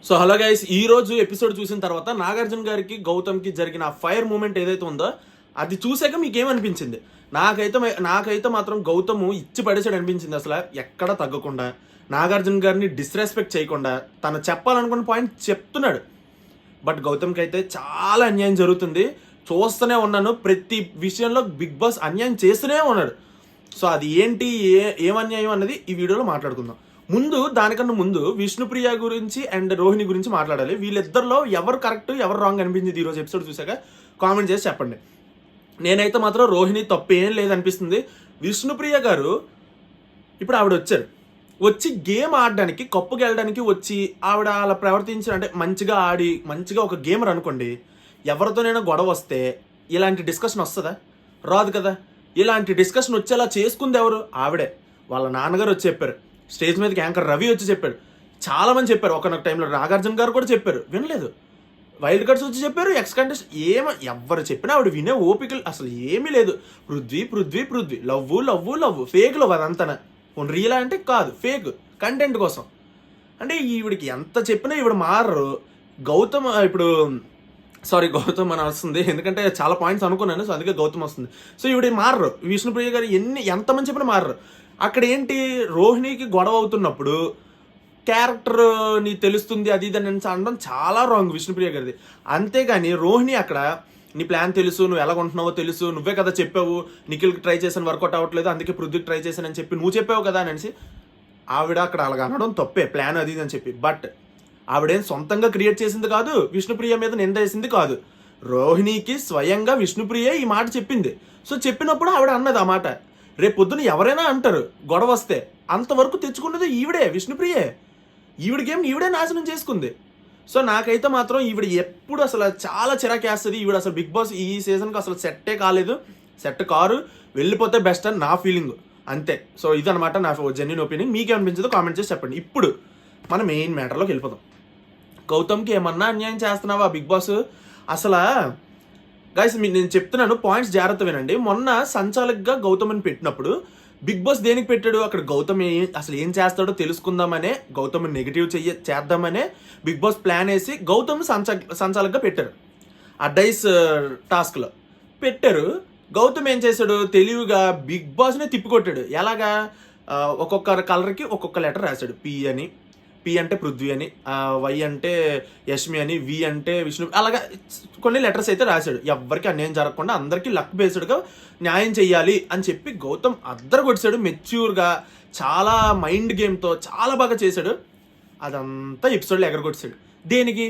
So hello guys, ఈ రోజు episode చూసిన తర్వాత నాగార్జున గారికి గౌతమ్కి జరిగిన ఫైర్ మూమెంట్ ఏదైతే ఉందో అది చూసాక మీకు ఏమనిపించింది? నాకైతే మాత్రం గౌతమ్ ఇచ్చి పడేసాడు అనిపించింది. అసలు ఎక్కడ తగ్గకుండా నాగార్జున గారిని డిస్రెస్పెక్ట్ చేయకుండా తను చెప్పాలనుకున్న పాయింట్ చెప్తున్నాడు. బట్ గౌతమ్కి అయితే చాలా అన్యాయం జరుగుతుంది. చూస్తూనే ఉన్నాను, ప్రతి విషయంలో బిగ్ బాస్ అన్యాయం చేస్తూనే ఉన్నాడు. సో అది ఏంటి, ఏం అన్యాయం అన్నది ఈ వీడియోలో మాట్లాడుకుందాం. దానికన్నా ముందు విష్ణుప్రియ గురించి అండ్ రోహిణి గురించి మాట్లాడాలి. వీళ్ళిద్దరిలో ఎవరు కరెక్ట్ ఎవరు రాంగ్ అనిపించింది ఈరోజు ఎపిసోడ్ చూసాక కామెంట్ చేసి చెప్పండి. నేనైతే మాత్రం రోహిణి తప్పు ఏం లేదనిపిస్తుంది. విష్ణుప్రియ గారు ఇప్పుడు ఆవిడ వచ్చి గేమ్ ఆడడానికి, కప్పుకి వెళ్ళడానికి వచ్చి ఆవిడ అలా ప్రవర్తించి, అంటే మంచిగా ఆడి మంచిగా ఒక గేమర్ అనుకోండి, ఎవరితోనైనా గొడవ వస్తే ఇలాంటి డిస్కషన్ వస్తుందా? రాదు కదా. ఇలాంటి డిస్కషన్ వచ్చేలా చేసుకుంది ఎవరు? ఆవిడే. వాళ్ళ నాన్నగారు వచ్చి చెప్పారు, స్టేజ్ మీదకి యాంకర్ రవి వచ్చి చెప్పాడు, చాలా మంది చెప్పారు. ఒకనొక టైంలో నాగార్జున గారు కూడా చెప్పారు, వినలేదు. వైల్డ్ కార్డ్స్ వచ్చి చెప్పారు, ఎక్స్ కంటెస్ట్ ఎవరు చెప్పినా ఆవిడ వినే ఓపికలు అసలు ఏమీ లేదు. పృథ్వీ లవ్ ఫేక్ లవ్ అదంతా. రియల్ అంటే కాదు, ఫేక్ కంటెంట్ కోసం. అంటే ఈవిడికి ఎంత చెప్పినా ఈవిడ మారరు. గౌతమ్ అని వస్తుంది, ఎందుకంటే చాలా పాయింట్స్ అనుకున్నాను, సో అందుకే గౌతమ్ వస్తుంది. సో ఈవిడ మారరు. విష్ణుప్రియ గారు ఎంతమంది చెప్పినా మారరు. అక్కడ ఏంటి, రోహిణికి గొడవ అవుతున్నప్పుడు క్యారెక్టర్ నీ తెలుస్తుంది అది ఇది అని అనడం చాలా రాంగ్ విష్ణుప్రియ గారిది. అంతేగాని రోహిణి అక్కడ నీ ప్లాన్ తెలుసు, నువ్వు ఎలాగుంటున్నావో తెలుసు, నువ్వే కదా చెప్పావు, నిఖిల్కి ట్రై చేసాను వర్కౌట్ అవ్వట్లేదు, అందుకే పృథ్వీకి ట్రై చేశానని చెప్పి నువ్వు చెప్పావు కదా అనేసి ఆవిడ అక్కడ అలాగ అనడం తప్పే, ప్లాన్ అది అని చెప్పి. బట్ ఆవిడేం సొంతంగా క్రియేట్ చేసింది కాదు, విష్ణుప్రియ మీద నిందేసింది కాదు. రోహిణికి స్వయంగా విష్ణుప్రియ ఈ మాట చెప్పింది. సో చెప్పినప్పుడు ఆవిడ అన్నది ఆ మాట. రేపు పొద్దున ఎవరైనా అంటారు గొడవ వస్తే, అంతవరకు తెచ్చుకున్నది ఈవిడే, విష్ణుప్రియే. ఈవిడ గేమ్ ఈవిడే నాశనం చేసుకుంది. సో నాకైతే మాత్రం ఈవిడ ఎప్పుడు అసలు చాలా చిరాకేస్తుంది. ఈవిడ అసలు బిగ్ బాస్ ఈ సీజన్కి అసలు సెట్ కారు, వెళ్ళిపోతే బెస్ట్ అని నా ఫీలింగ్, అంతే. సో ఇదనమాట నా జెన్యూన్ ఒపీనియన్. మీకేమనిపించదో కామెంట్ చేసి చెప్పండి. ఇప్పుడు మనం మెయిన్ మ్యాటర్లోకి వెళ్ళిపోదాం. గౌతమ్కి ఏమన్నా అన్యాయం చేస్తున్నావా బిగ్ బాస్? అసలు గైస్ నేను చెప్తున్నాను, పాయింట్స్ జాగ్రత్త వినండి. మొన్న సంచాలకుగా గౌతమ్ని పెట్టినప్పుడు బిగ్ బాస్ దేనికి పెట్టాడు? అక్కడ గౌతమ్ అసలు ఏం చేస్తాడో తెలుసుకుందామనే, గౌతమ్ నెగిటివ్ చేద్దామనే బిగ్ బాస్ ప్లాన్ వేసి గౌతమ్ సంచాలకుగా పెట్టారు. అడ్వైస్ టాస్క్లో పెట్టారు. గౌతమ్ ఏం చేశాడు, తెలివిగా బిగ్ బాస్నే తిప్పికొట్టాడు. ఎలాగా? ఒక్కొక్క కలర్కి ఒక్కొక్క లెటర్ రాశాడు. పి అంటే పృథ్వీ అని, వై అంటే యష్మి అని, వి అంటే విష్ణు, అలాగా కొన్ని లెటర్స్ అయితే రాశాడు. ఎవరికి అన్యాయం జరగకుండా అందరికీ లక్ బేస్డ్గా న్యాయం చెయ్యాలి అని చెప్పి గౌతమ్ కొట్టాడు. మెచ్యూర్గా చాలా మైండ్ గేమ్తో చాలా బాగా చేశాడు. అదంతా ఎపిసోడ్లో ఎగరగొట్టాడు. దేనికి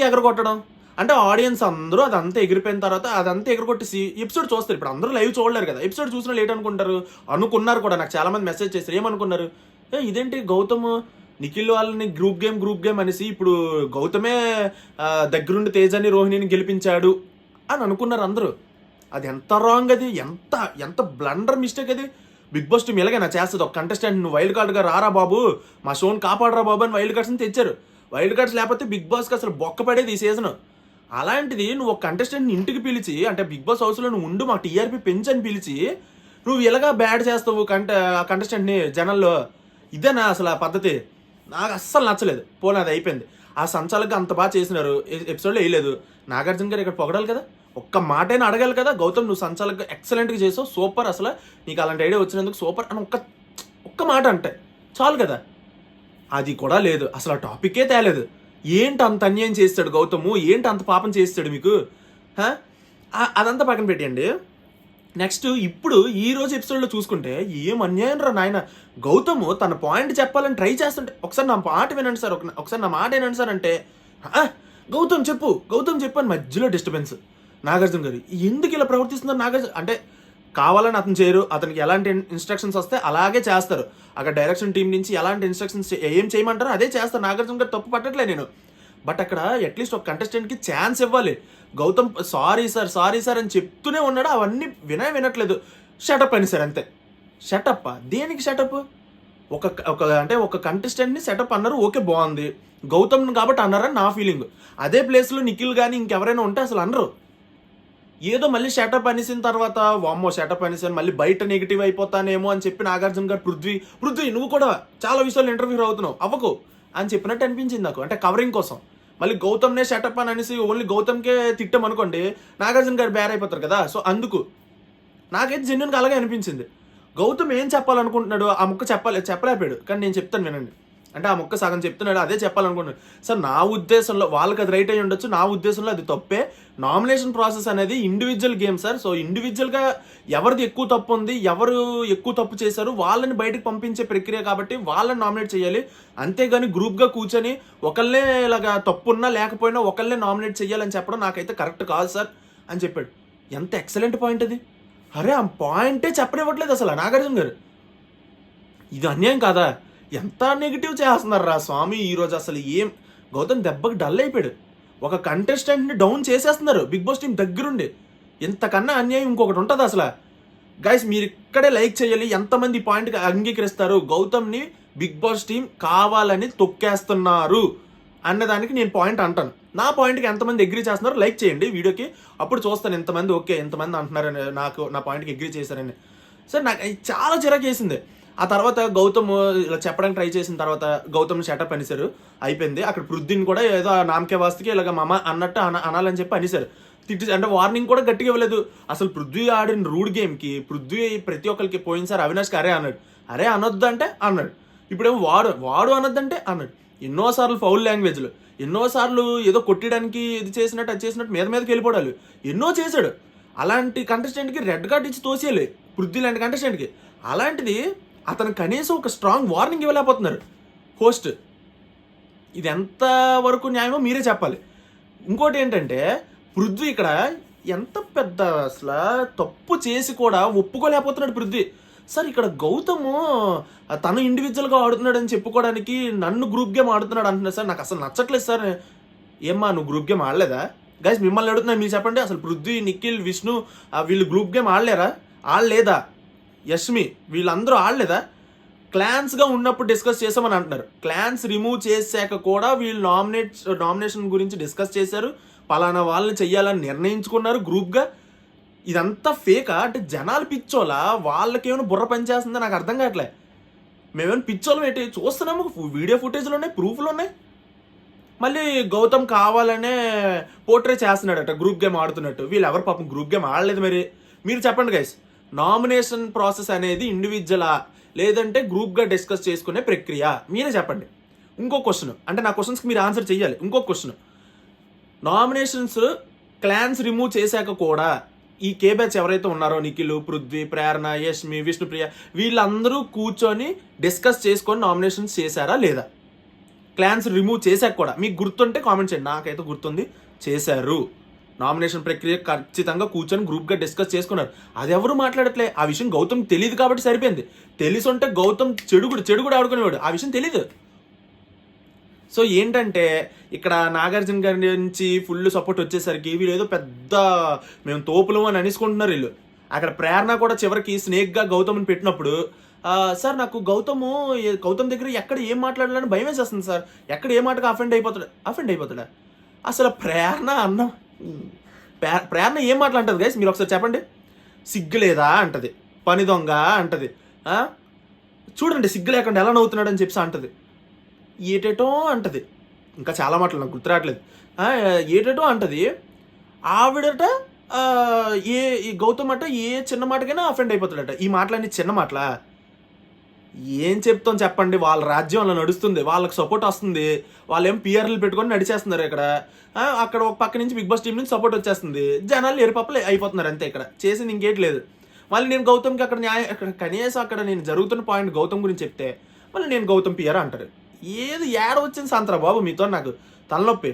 ఎగరగొట్టడం అంటే, ఆడియన్స్ అందరూ అదంతా ఎగిరిపోయిన తర్వాత అదంతా ఎగరగొట్టేసి ఎపిసోడ్ చూస్తారు. ఇప్పుడు అందరూ లైవ్ చూడలేరు కదా, ఎపిసోడ్ చూసిన లేట్ అనుకున్నారు కూడా. నాకు చాలా మంది మెసేజ్ చేస్తారు, ఏమనుకున్నారు, ఇదేంటి గౌతమ్ నిఖిల్ వాళ్ళని గ్రూప్ గేమ్ అనేసి ఇప్పుడు గౌతమే దగ్గరుండి తేజాని రోహిణిని గెలిపించాడు అని అనుకున్నారు అందరూ. అది ఎంత రాంగ్, అది ఎంత బ్లండర్ మిస్టేక్ అది. బిగ్ బాస్ టీమ్ ఎలాగైనా చేస్తుంది. ఒక కంటెస్టెంట్ నువ్వు వైల్డ్ కార్డ్గా రారా బాబు, మా షోని కాపాడరా బాబు అని వైల్డ్ కార్డ్స్ని తెచ్చారు. వైల్డ్ కార్డ్స్ లేకపోతే బిగ్ బాస్కి అసలు బొక్క పడేది ఈ సీజన్. అలాంటిది నువ్వు ఒక కంటెస్టెంట్ని ఇంటికి పిలిచి, అంటే బిగ్ బాస్ హౌస్లో నువ్వు ఉండు, మా టీఆర్పీ పెంచని పిలిచి నువ్వు ఎలాగా బ్యాడ్ చేస్తావు కంటెస్టెంట్ని జనాల్లో? ఇదేనా అసలు ఆ పద్ధతి? నాకు అస్సలు నచ్చలేదు. పోనీ అది అయిపోయింది. ఆ సంచాలకుగా అంత బాగా చేసినారు, ఎపిసోడ్లో వేయలేదు. నాగార్జున గారు ఇక్కడ పొగడాలి కదా, ఒక్క మాటైనా అడగాలి కదా, గౌతమ్ నువ్వు సంచాలకుగా ఎక్సలెంట్గా చేసావు, సూపర్, అసలు నీకు అలాంటి ఐడియా వచ్చినందుకు సూపర్ అని ఒక్క మాట అంటే చాలు కదా. అది కూడా లేదు, అసలు ఆ టాపిక్కే తేలేదు. ఏంటి అంత అన్యాయం చేస్తాడు గౌతము, ఏంటి అంత పాపం చేస్తాడు మీకు? అదంతా పక్కన పెట్టండి. నెక్స్ట్ ఇప్పుడు ఈ రోజు ఎపిసోడ్లో చూసుకుంటే ఏం అన్యాయం రా నాయన. గౌతమ్ తన పాయింట్ చెప్పాలని ట్రై చేస్తుంటే, ఒకసారి నా మాట వినండి సార్, ఒకసారి నా మాట వినండి సార్ అంటే, గౌతమ్ చెప్పు అని మధ్యలో డిస్టర్బెన్స్. నాగార్జున గారు ఎందుకు ఇలా ప్రవర్తిస్తున్నారు? నాగార్జున అంటే కావాలని అతను చేయరు, అతనికి ఎలాంటి ఇన్స్ట్రక్షన్స్ వస్తే అలాగే చేస్తారు. అక్కడ డైరెక్షన్ టీం నుంచి ఎలాంటి ఇన్స్ట్రక్షన్స్ ఏం చేయమంటారో అదే చేస్తారు. నాగార్జున గారు తప్పు పట్టట్లే నేను. బట్ అక్కడ అట్లీస్ట్ ఒక కంటెస్టెంట్కి ఛాన్స్ ఇవ్వాలి. గౌతమ్ సారీ సార్ అని చెప్తూనే ఉన్నాడు, అవన్నీ వినట్లేదు. షటప్ అని సార్, అంతే. షటప్ దేనికి షటప్? ఒక కంటెస్టెంట్ని సెటప్ అన్నారు, ఓకే బాగుంది, గౌతమ్ కాబట్టి అన్నారని నా ఫీలింగ్. అదే ప్లేస్లో నిఖిల్ కానీ ఇంకెవరైనా ఉంటే అసలు అనరు. ఏదో మళ్ళీ షటప్ అనేసిన తర్వాత వామ్మో షటప్ అనేసాను, మళ్ళీ బయట నెగిటివ్ అయిపోతానేమో అని చెప్పి నాగార్జున గారు పృథ్వీ నువ్వు కూడా చాలా విషయాలు ఇంటర్వ్యూ అవుతున్నావు, అవ్వకు, అని చెప్పినట్టు అనిపించింది నాకు, అంటే కవరింగ్ కోసం. మళ్ళీ గౌతమ్నే షటప్ అని అనేసి ఓన్లీ గౌతమ్కే తిట్టామనుకోండి నాగార్జున గారు బేర్ అయిపోతారు కదా. సో అందుకు నాకైతే జెన్యున్గా అలాగే అనిపించింది. గౌతమ్ ఏం చెప్పాలనుకుంటున్నాడు ఆ ముక్క చెప్పలేపాడు, కానీ నేను చెప్తాను వినండి. అంటే ఆ ముక్క సగం చెప్తున్నాడు, అదే చెప్పాలనుకుంటున్నాడు. సార్ నా ఉద్దేశంలో వాళ్ళకి అది రైట్ అయ్యి ఉండొచ్చు, నా ఉద్దేశంలో అది తప్పే. నామినేషన్ ప్రాసెస్ అనేది ఇండివిజువల్ గేమ్ సార్. సో ఇండివిజువల్గా ఎవరిది ఎక్కువ తప్పు ఉంది, ఎవరు ఎక్కువ తప్పు చేశారు వాళ్ళని బయటకు పంపించే ప్రక్రియ కాబట్టి వాళ్ళని నామినేట్ చేయాలి. అంతేగాని గ్రూప్గా కూర్చొని ఒకళ్ళే ఇలాగా తప్పున్నా లేకపోయినా ఒకళ్ళే నామినేట్ చేయాలని చెప్పడం నాకైతే కరెక్ట్ కాదు సార్ అని చెప్పాడు. ఎంత ఎక్సలెంట్ పాయింట్ అది. అరే ఆ పాయింటే చెప్పనివ్వట్లేదు అసలు నాగార్జున గారు. ఇది అన్యాయం కాదా? ఎంత నెగిటివ్ చేస్తున్నారు రా స్వామి ఈరోజు. అసలు ఏం గౌతమ్ దెబ్బకి డల్ అయిపోయాడు. ఒక కంటెస్టెంట్ని డౌన్ చేసేస్తున్నారు బిగ్ బాస్ టీం దగ్గరుండి. ఇంతకన్నా అన్యాయం ఇంకొకటి ఉంటుంది అసలు. గైస్ మీరు ఇక్కడే లైక్ చేయాలి. ఎంతమంది పాయింట్కి అంగీకరిస్తారు గౌతమ్ని బిగ్ బాస్ టీం కావాలని తొక్కేస్తున్నారు అన్నదానికి నేను పాయింట్ అంటాను. నా పాయింట్కి ఎంతమంది అగ్రీ చేస్తున్నారు లైక్ చేయండి వీడియోకి, అప్పుడు చూస్తాను ఎంతమంది ఓకే ఎంతమంది అంటున్నారని, నాకు నా పాయింట్కి అగ్రీ చేశారని. సార్ నాకు చాలా చిరాకు వేసింది. ఆ తర్వాత గౌతమ్ ఇలా చెప్పడానికి ట్రై చేసిన తర్వాత గౌతమ్ షటప్ అనేసారు, అయిపోయింది. అక్కడ పృథ్వీని కూడా ఏదో నామకే వాస్తుకి ఇలాగ మామ అన్నట్టు అనాలని చెప్పి అనేసారు. అంటే వార్నింగ్ కూడా గట్టిగా ఇవ్వలేదు. అసలు పృథ్వీ ఆడిన రూడ్ గేమ్కి పృథ్వీ ప్రతి ఒక్కరికి పోయినసారి అవినాష్కి అరే అన్నాడు, అరే అనొద్దు అంటే అన్నాడు. ఇప్పుడేమో వాడు అనొద్దంటే అన్నాడు. ఎన్నోసార్లు ఫౌల్ లాంగ్వేజ్లు, ఎన్నోసార్లు ఏదో కొట్టడానికి ఇది చేసినట్టు అది చేసినట్టు మీదకి వెళ్ళిపోవడాలు ఎన్నో చేశాడు. అలాంటి కంటెస్టెంట్కి రెడ్ కార్డ్ ఇచ్చి తోసేయాలి పృథ్వీ లాంటి కంటెస్టెంట్కి. అలాంటిది అతను కనీసం ఒక స్ట్రాంగ్ వార్నింగ్ ఇవ్వలేకపోతున్నారు హోస్ట్. ఇది ఎంత వరకు న్యాయమో మీరే చెప్పాలి. ఇంకోటి ఏంటంటే పృథ్వీ ఇక్కడ ఎంత పెద్ద అసలు తప్పు చేసి కూడా ఒప్పుకోలేకపోతున్నాడు పృథ్వీ. సార్ ఇక్కడ గౌతమ్ తను ఇండివిజువల్గా ఆడుతున్నాడు అని చెప్పుకోవడానికి నన్ను గ్రూప్ గేమ్ ఆడుతున్నాడు అంటున్నాడు సార్. నాకు అసలు నచ్చట్లేదు సార్. ఏమ్మా నువ్వు గ్రూప్ గేమ్ ఆడలేదా? గైస్ మిమ్మల్ని అడుగుతున్నా, మీరు చెప్పండి. అసలు పృథ్వీ, నిఖిల్, విష్ణు వీళ్ళు గ్రూప్ గేమ్ ఆడలేరా? ఆడలేదా? యష్మి వీళ్ళందరూ ఆడలేదా? క్లాన్స్గా ఉన్నప్పుడు డిస్కస్ చేసామని అంటున్నారు. క్లాన్స్ రిమూవ్ చేశాక కూడా వీళ్ళు నామినేషన్ గురించి డిస్కస్ చేశారు, పలానా వాళ్ళని చెయ్యాలని నిర్ణయించుకున్నారు గ్రూప్గా. ఇదంతా ఫేకా? అంటే జనాలు పిచ్చోలా, వాళ్ళకేమైనా బుర్ర పనిచేస్తుందో నాకు అర్థం కావట్లే. మేమేమైనా పిచ్చోళ్ళం ఏంటి? చూస్తున్నాము, వీడియో ఫుటేజ్లు ఉన్నాయి, ప్రూఫ్లు ఉన్నాయి. మళ్ళీ గౌతమ్ కావాలనే పోర్ట్రే చేస్తున్నాడట గ్రూప్ గేమ్ ఆడుతున్నట్టు. వీళ్ళు ఎవరు పాపం గ్రూప్ గేమ్ ఆడలేదు. మరి మీరు చెప్పండి గైస్, నామినేషన్ ప్రాసెస్ అనేది ఇండివిజువలా లేదంటే గ్రూప్గా డిస్కస్ చేసుకునే ప్రక్రియ? మీరే చెప్పండి. ఇంకో క్వశ్చన్, అంటే నా క్వశ్చన్స్కి మీరు ఆన్సర్ చెయ్యాలి. ఇంకో క్వశ్చన్, నామినేషన్స్ క్లాన్స్ రిమూవ్ చేశాక కూడా ఈ కే బ్యాచ్ ఎవరైతే ఉన్నారో నిఖిల్, పృథ్వీ, ప్రేరణ, యష్మి, విష్ణుప్రియ వీళ్ళందరూ కూర్చొని డిస్కస్ చేసుకొని నామినేషన్స్ చేశారా లేదా? క్లాన్స్ రిమూవ్ చేశాక కూడా మీకు గుర్తుంటే కామెంట్ చేయండి. నాకైతే గుర్తుంది, చేశారు. నామినేషన్ ప్రక్రియ ఖచ్చితంగా కూర్చొని గ్రూప్గా డిస్కస్ చేసుకున్నారు. అది ఎవరు మాట్లాడట్లే. ఆ విషయం గౌతమ్ తెలియదు కాబట్టి సరిపోయింది. తెలిసి ఉంటే గౌతమ్ చెడు కూడా ఆడుకునేవాడు. ఆ విషయం తెలీదు. సో ఏంటంటే ఇక్కడ నాగార్జున గారి నుంచి ఫుల్ సపోర్ట్ వచ్చేసరికి వీళ్ళు ఏదో పెద్ద మేము తోపులు అని అనేసుకుంటున్నారు వీళ్ళు. అక్కడ ప్రేరణ కూడా చివరికి స్నేక్గా గౌతమ్ని పెట్టినప్పుడు సార్ నాకు గౌతమ్ దగ్గర ఎక్కడ ఏం మాట్లాడాలని భయం వేసేస్తుంది సార్, ఎక్కడ ఏ మాటగా అఫెండ్ అయిపోతాడా అసలు ప్రేరణ ప్రేరణ ఏం మాట్లాడుతుంది గైస్ మీరు ఒకసారి చెప్పండి. సిగ్గు లేదా అంటది, పని దొంగ అంటది, చూడండి సిగ్గు లేకుండా ఎలా నవ్వుతున్నాడు అని చెప్పి అంటది, ఏటేటో అంటది, ఇంకా చాలా మాటలు నాకు గుర్తురావట్లేదు, ఏటేటో అంటది. ఆవిడట ఈ గౌతమ్ అట ఏ చిన్న మాటకైనా అఫెండ్ అయిపోతాడట. ఈ మాటలన్నీ చిన్న మాటలా? ఏం చెప్తాం చెప్పండి. వాళ్ళ రాజ్యం అలా నడుస్తుంది, వాళ్ళకి సపోర్ట్ వస్తుంది, వాళ్ళు ఏం పిఆర్లు పెట్టుకొని నడిచేస్తున్నారు ఇక్కడ. అక్కడ ఒక పక్క నుంచి బిగ్ బాస్ టీం నుంచి సపోర్ట్ వచ్చేస్తుంది, జనాలు ఎరుపప్పులు అయిపోతున్నారు అంతే. ఇక్కడ చేసింది ఇంకేటి లేదు. మళ్ళీ నేను గౌతమ్కి అక్కడ అక్కడ కనీసం అక్కడ నేను జరుగుతున్న పాయింట్ గౌతమ్ గురించి చెప్తే మళ్ళీ నేను గౌతమ్ పిఆర్ అంటారు. ఏది ఏడ వచ్చింది సాంతరా బాబు మీతో నాకు తలనొప్పి.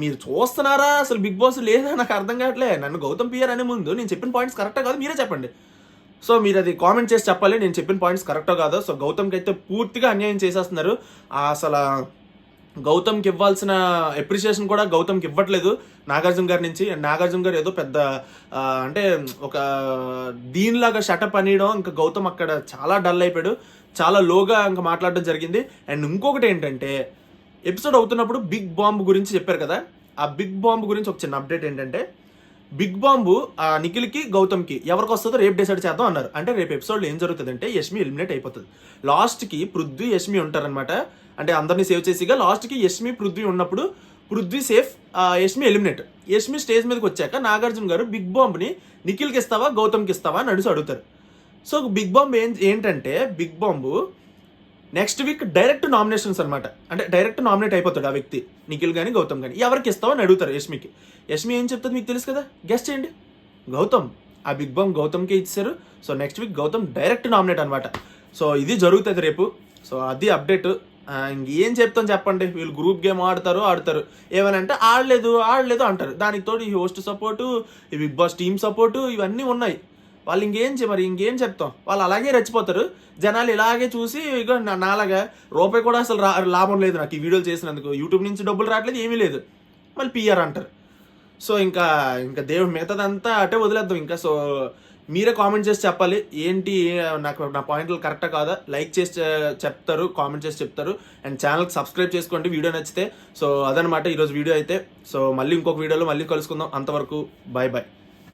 మీరు చూస్తున్నారా అసలు బిగ్ బాస్ లేదా నాకు అర్థం కావట్లే. నన్ను గౌతమ్ పిఆర్ అనే ముందు నేను చెప్పిన పాయింట్స్ కరెక్టా కాదు మీరే చెప్పండి. సో మీరు అది కామెంట్ చేసి చెప్పాలి నేను చెప్పిన పాయింట్స్ కరెక్టో కాదో. సో గౌతమ్కి అయితే పూర్తిగా అన్యాయం చేసేస్తున్నారు. అసలు గౌతమ్కి ఇవ్వాల్సిన అప్రిషియేషన్ కూడా గౌతమ్కి ఇవ్వట్లేదు నాగార్జున గారి నుంచి. అండ్ నాగార్జున గారు ఏదో పెద్ద అంటే ఒక దీనిలాగా షటప్ అనేయడం, ఇంకా గౌతమ్ అక్కడ చాలా డల్ అయిపోయాడు, చాలా లోగా ఇంకా మాట్లాడడం జరిగింది. అండ్ ఇంకొకటి ఏంటంటే ఎపిసోడ్ అవుతున్నప్పుడు బిగ్ బాంబ్ గురించి చెప్పారు కదా, ఆ బిగ్ బాంబ్ గురించి ఒక చిన్న అప్డేట్ ఏంటంటే బిగ్ బాంబు నిఖిల్కి గౌతమ్కి ఎవరికి వస్తుందో రేపు డిసైడ్ చేద్దాం అన్నారు. అంటే రేపు ఎపిసోడ్లో ఏం జరుగుతుందంటే యష్మి ఎలిమినేట్ అయిపోతుంది. లాస్ట్కి పృథ్వీ యష్మి ఉంటారనమాట. అంటే అందరినీ సేవ్ చేసిగా లాస్ట్కి యష్మి పృథ్వీ ఉన్నప్పుడు Prithvi safe, Yashmi eliminate. Yashmi stage మీదకి వచ్చాక నాగార్జున గారు బిగ్ బాంబ్ని నిఖిల్కి ఇస్తావా గౌతమ్కి ఇస్తావా అని అడుగుతారు. సో బిగ్ బాంబ్ ఏంటంటే big bomb next week direct nominations అనమాట. అంటే డైరెక్ట్ నామినేట్ అయిపోతాడు ఆ వ్యక్తి, నిఖిల్ కానీ గౌతమ్ కానీ. ఎవరికి ఇస్తావో అని అడుగుతారు యష్మికి. యష్మి ఏం చెప్తుంది మీకు తెలుసు కదా, గెస్ట్ చేయండి. గౌతమ్. ఆ బిగ్ బాంబ్ గౌతమ్కే ఇచ్చారు. So next week Gautam direct nominate అనమాట. సో ఇది జరుగుతుంది రేపు. సో అది అప్డేట్. ఇంకేం చెప్తాం చెప్పండి, వీళ్ళు గ్రూప్ గేమ్ ఆడతారు ఏమనంటే ఆడలేదు అంటారు. దానికి తోడు ఈ హోస్ట్ సపోర్టు, ఈ బిగ్ బాస్ టీమ్ సపోర్టు ఇవన్నీ ఉన్నాయి. వాళ్ళు ఇంకేం చెప్తాం, వాళ్ళు అలాగే రెచ్చిపోతారు. జనాలు ఇలాగే చూసి ఇక నాలాగా రూపాయి కూడా అసలు లాభం లేదు నాకు ఈ వీడియోలు చేసినందుకు, యూట్యూబ్ నుంచి డబ్బులు రావట్లేదు, ఏమీ లేదు, మళ్ళీ పిఆర్ అంటారు. సో ఇంకా దేవుడు మిగతాదంతా అటే వదిలేద్దాం ఇంకా. సో మీరే కామెంట్ చేసి చెప్పాలి ఏంటి, నాకు నా పాయింట్లు కరెక్టా కాదా. లైక్ చేసి చెప్తారు, కామెంట్ చేసి చెప్తారు. అండ్ ఛానల్కి సబ్స్క్రైబ్ చేసుకోండి వీడియో నచ్చితే. సో అదనమాట ఈరోజు వీడియో అయితే. సో మళ్ళీ ఇంకొక వీడియోలో మళ్ళీ కలుసుకుందాం. అంతవరకు బాయ్.